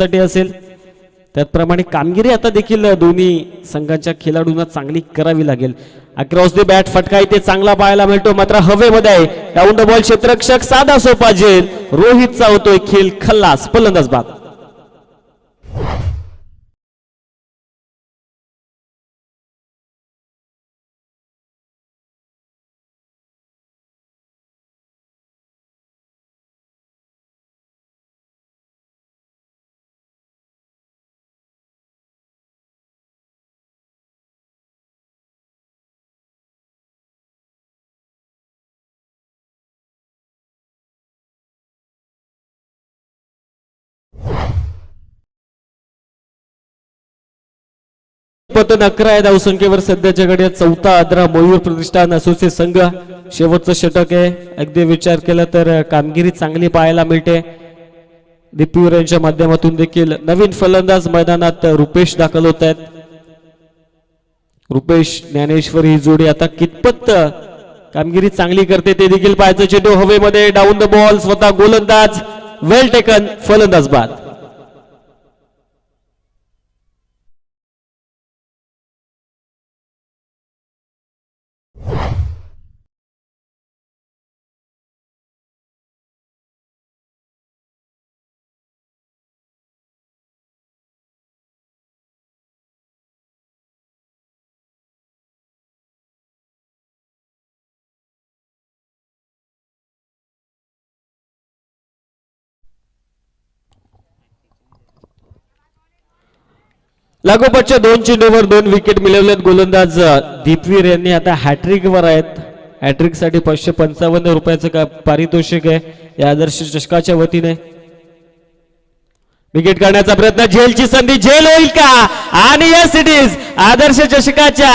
साठी असेल त्याचप्रमाणे कामगिरी आता देखील दोन्ही संघांच्या खेळाडूंना चांगली करावी लागेल. अक्रॉस द बॅट फटका इथे चांगला पाहायला मिळतो मात्र हवेमध्ये आहे. डाऊन द बॉल क्षेत्ररक्षक साधा सोपा झेल. रोहितचा होतोय खेळ खल्लास. फलंदाज बाद. पतन 11 आहे धावसंख्येवर सध्याच्या घडीत. चौथा आद्रा मयूर प्रतिष्ठान असोसिएट संघ. शेवटचं षटक आहे. अगदी विचार केला तर कामगिरी चांगली पाहायला मिळते. दीपवीर यांच्या माध्यमातून देखील नवीन फलंदाज मैदानात रुपेश दाखल होत आहेत. रुपेश ज्ञानेश्वर ही जोडी आता कितपत कामगिरी चांगली करते ते देखील पाहायचं. चेंडू हवेमध्ये. Down the ball. स्वतः गोलंदाज. वेल टेकन. फलंदाज बाद. लागोपाठच्या 2 चेंडूवर 2 विकेट मिळवलेत. गोलंदाज दीपवीर यांनी आता हॅट्रिक वर आहेत. हॅट्रिक साठी 555 रुपयाचं पारितोषिक आहे या आदर्श चषकाच्या वतीने. विकेट काढण्याचा प्रयत्न. झेलची संधी. झेल होईल का? आणि यस इट इज. आदर्श चषकाच्या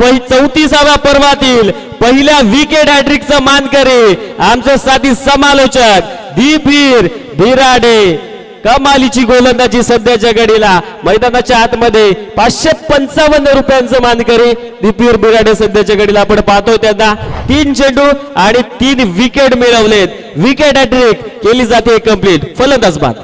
34व्या पर्वातील पहिल्या विकेट हॅट्रिकचा मानकरी आमचे साथी समालोचक दीपवीर बिराडे. कमालीची गोलंदाजी सध्याच्या घडीला. मैदानाच्या आतमध्ये 555 रुपयांचं मानकरी दीपवीर बिराडे सध्याच्या घडीला आपण पाहतोय. त्यांना 3 चेंडू आणि 3 विकेट मिळवलेत. विकेट हॅट्रिक केली जाते कंप्लीट. फलंदाज बाद.